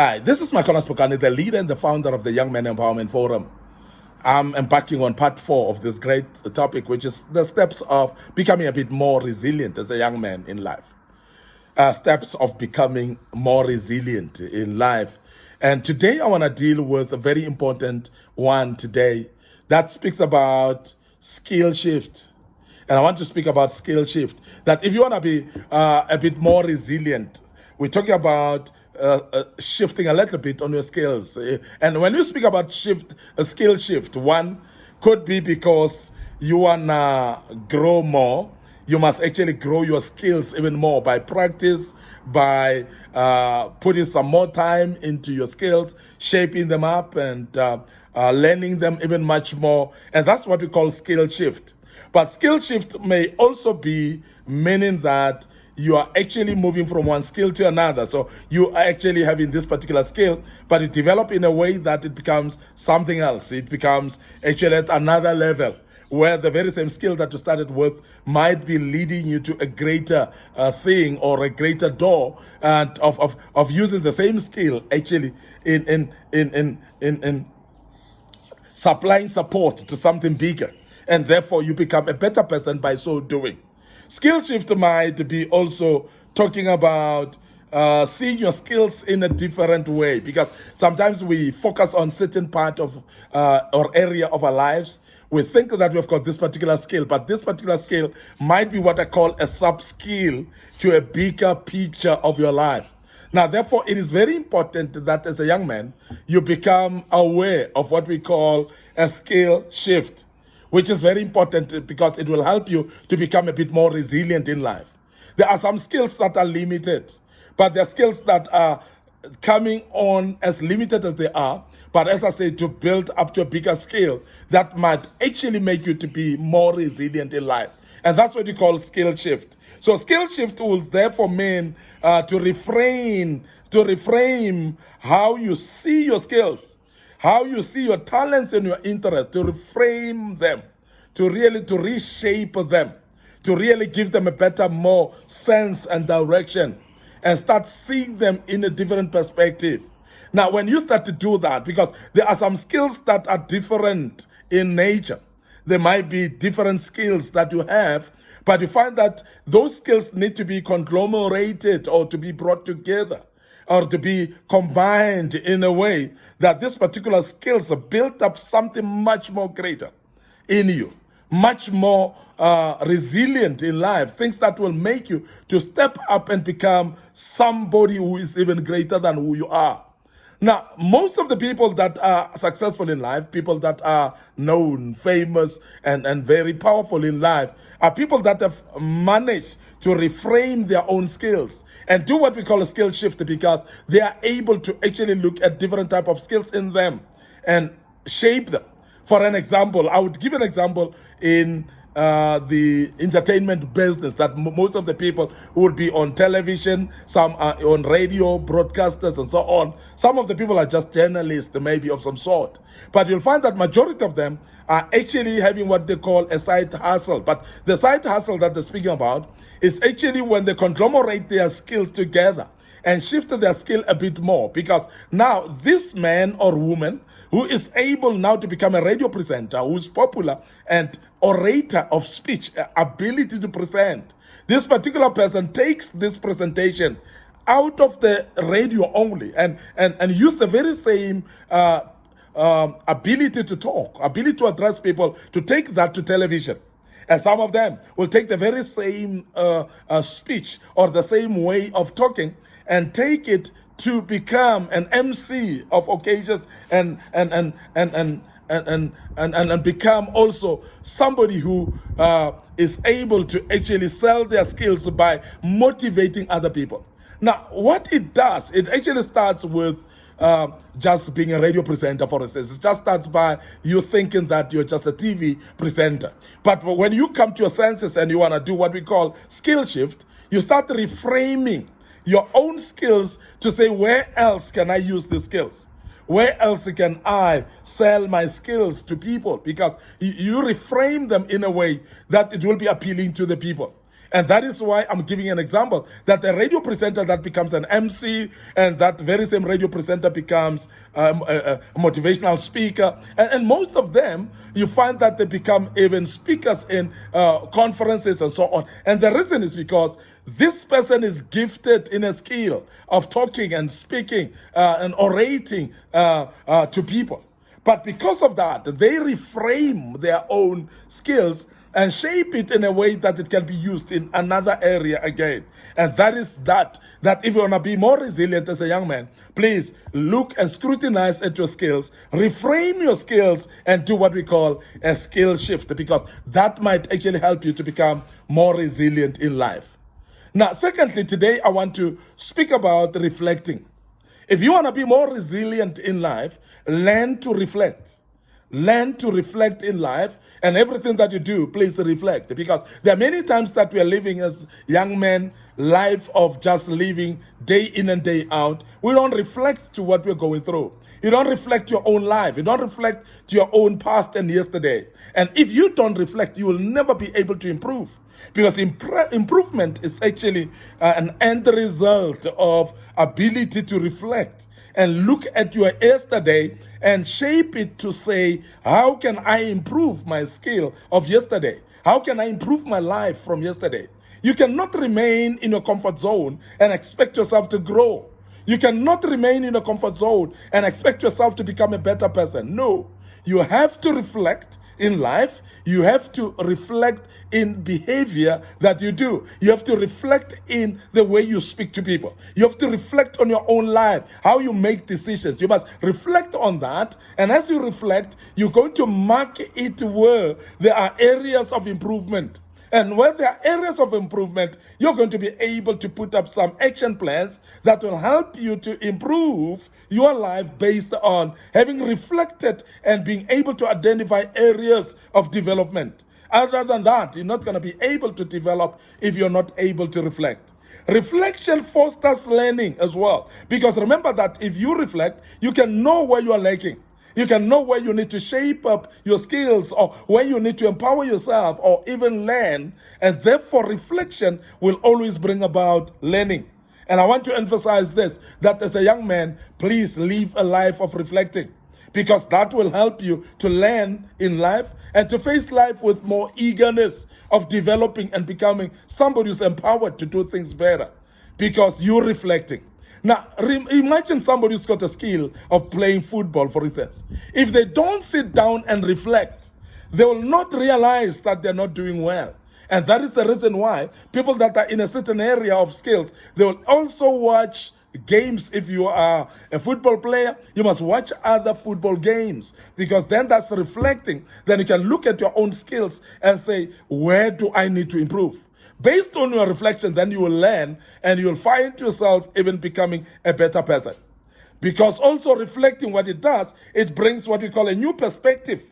Hi, this is Micornus, Phokane, the leader and the founder of the Young Men Empowerment Forum. I'm embarking on part 4 of this great topic, which is the steps of becoming a bit more resilient as a young man in life. Steps of becoming more resilient in life. And today I want to deal with a very important one today that speaks about skill shift. And I want to speak about skill shift. That if you want to be a bit more resilient, we're talking about shifting a little bit on your skills. And when you speak about skill shift, one could be because you want to grow more. You must actually grow your skills even more by practice, by putting some more time into your skills, shaping them up and learning them even much more. And that's what we call skill shift. But skill shift may also be meaning that you are actually moving from one skill to another. So you are actually having this particular skill, but it develops in a way that it becomes something else. It becomes actually at another level, where the very same skill that you started with might be leading you to a greater thing or a greater door of using the same skill actually in supplying support to something bigger. And therefore you become a better person by so doing. Skill shift might be also talking about seeing your skills in a different way, because sometimes we focus on certain part of or area of our lives. We think that we've got this particular skill, but this particular skill might be what I call a sub-skill to a bigger picture of your life. Now, therefore, it is very important that as a young man, you become aware of what we call a skill shift, which is very important because it will help you to become a bit more resilient in life. There are some skills that are limited, but there are skills that are coming on as limited as they are. But as I say, to build up to a bigger scale, that might actually make you to be more resilient in life. And that's what we call skill shift. So skill shift will therefore mean to reframe how you see your skills, how you see your talents and your interests, to reframe them, to reshape them, to really give them a better, more sense and direction, and start seeing them in a different perspective. Now, when you start to do that, because there are some skills that are different in nature, there might be different skills that you have, but you find that those skills need to be conglomerated or to be brought together or to be combined in a way that this particular skills build up something much more greater in you, much more resilient in life, things that will make you to step up and become somebody who is even greater than who you are. Now, most of the people that are successful in life, people that are known, famous, and very powerful in life, are people that have managed to reframe their own skills and do what we call a skill shift, because they are able to actually look at different type of skills in them and shape them. For an example, I would give an example in the entertainment business, that most of the people who would be on television, some are on radio, broadcasters and so on. Some of the people are just journalists, maybe of some sort. But you'll find that majority of them are actually having what they call a side hustle. But the side hustle that they're speaking about is actually when they conglomerate their skills together and shift their skill a bit more, because now this man or woman who is able now to become a radio presenter, who is popular and orator of speech, ability to present, this particular person takes this presentation out of the radio only and use the very same ability to talk, ability to address people, to take that to television. And some of them will take the very same speech or the same way of talking and take it to become an MC of occasions and become also somebody who is able to actually sell their skills by motivating other people. Now, what it does, it actually starts with just being a radio presenter, for instance. It just starts by you thinking that you're just a TV presenter. But when you come to your senses and you want to do what we call skill shift, you start reframing your own skills to say, where else can I use these skills? Where else can I sell my skills to people? Because you reframe them in a way that it will be appealing to the people. And that is why I'm giving an example that a radio presenter that becomes an MC, and that very same radio presenter becomes a motivational speaker. And most of them, you find that they become even speakers in conferences and so on. And the reason is because this person is gifted in a skill of talking and speaking and orating to people. But because of that, they reframe their own skills and shape it in a way that it can be used in another area again. And that is that if you want to be more resilient as a young man, please look and scrutinize at your skills, reframe your skills, and do what we call a skill shift, because that might actually help you to become more resilient in life. Now, secondly, today I want to speak about reflecting. If you want to be more resilient in life, learn to reflect. Learn to reflect in life, and everything that you do, please reflect. Because there are many times that we are living as young men, life of just living day in and day out. We don't reflect to what we're going through. You don't reflect your own life. You don't reflect to your own past and yesterday. And if you don't reflect, you will never be able to improve. Because improvement is actually an end result of ability to reflect and look at your yesterday and shape it to say, how can I improve my skill of yesterday? How can I improve my life from yesterday? You cannot remain in your comfort zone and expect yourself to grow. You cannot remain in a comfort zone and expect yourself to become a better person. No, you have to reflect in life. You have to reflect in behavior that you do. You have to reflect in the way you speak to people. You have to reflect on your own life, how you make decisions. You must reflect on that. And as you reflect, you're going to mark it where there are areas of improvement. And where there are areas of improvement, you're going to be able to put up some action plans that will help you to improve your life based on having reflected and being able to identify areas of development. Other than that, you're not going to be able to develop if you're not able to reflect. Reflection fosters learning as well. Because remember that if you reflect, you can know where you are lacking. You can know where you need to shape up your skills, or where you need to empower yourself, or even learn. And therefore, reflection will always bring about learning. And I want to emphasize this, that as a young man, please live a life of reflecting, because that will help you to learn in life and to face life with more eagerness of developing and becoming somebody who's empowered to do things better, because you're reflecting. Now, imagine somebody who's got a skill of playing football, for instance. If they don't sit down and reflect, they will not realize that they're not doing well. And that is the reason why people that are in a certain area of skills, they will also watch games. If you are a football player, you must watch other football games, because then that's reflecting. Then you can look at your own skills and say, where do I need to improve? Based on your reflection, then you will learn, and you will find yourself even becoming a better person. Because also reflecting, what it does, it brings what we call a new perspective.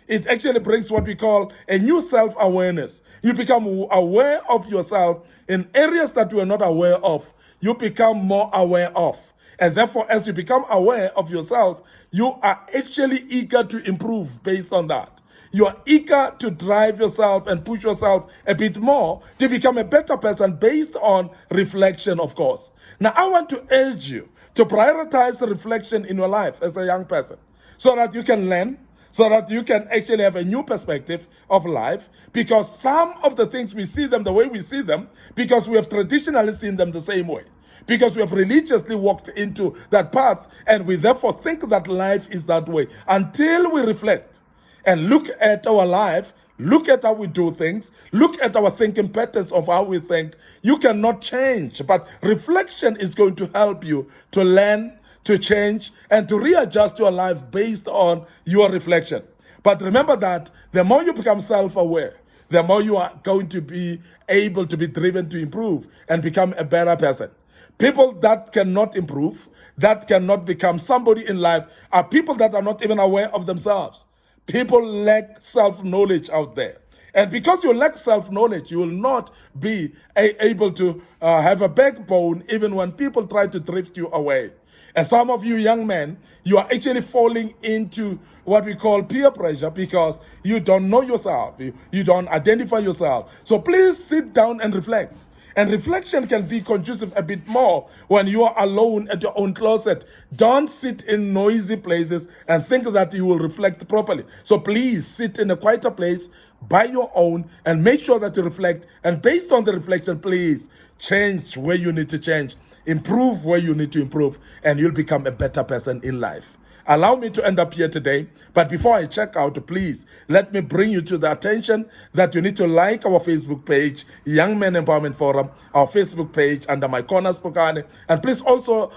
It actually brings what we call a new self-awareness. You become aware of yourself in areas that you are not aware of. You become more aware of. And therefore, as you become aware of yourself, you are actually eager to improve based on that. You are eager to drive yourself and push yourself a bit more to become a better person based on reflection, of course. Now, I want to urge you to prioritize reflection in your life as a young person, so that you can learn, so that you can actually have a new perspective of life, because some of the things we see them the way we see them, because we have traditionally seen them the same way. Because we have religiously walked into that path, and we therefore think that life is that way. Until we reflect and look at our life, look at how we do things, look at our thinking patterns of how we think, you cannot change. But reflection is going to help you to learn, to change, and to readjust your life based on your reflection. But remember that the more you become self-aware, the more you are going to be able to be driven to improve and become a better person. People that cannot improve, that cannot become somebody in life, are people that are not even aware of themselves. People lack self-knowledge out there. And because you lack self-knowledge, you will not be able to have a backbone even when people try to drift you away. And some of you young men, you are actually falling into what we call peer pressure because you don't know yourself. You don't identify yourself. So please sit down and reflect. And reflection can be conducive a bit more when you are alone at your own closet. Don't sit in noisy places and think that you will reflect properly. So please sit in a quieter place by your own and make sure that you reflect. And based on the reflection, please change where you need to change, improve where you need to improve, and you'll become a better person in life. Allow me to end up here today, but before I check out, please let me bring you to the attention that you need to like our Facebook page, Young Men Empowerment Forum, our Facebook page under Micornus, Phokane, and please also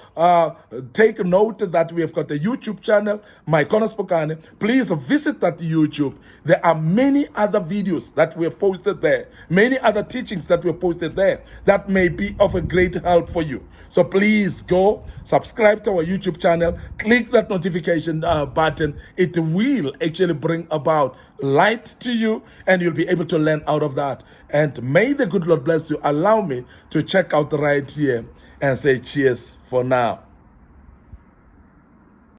take note that we have got a YouTube channel, Micornus, Phokane. Please visit that YouTube. There are many other videos that we have posted there, many other teachings that we have posted there that may be of a great help for you. So please go subscribe to our YouTube channel, click that notification button. It will actually bring about light to you and you'll be able to learn out of that. And may the good Lord bless you. Allow me to check out right here and say cheers for now.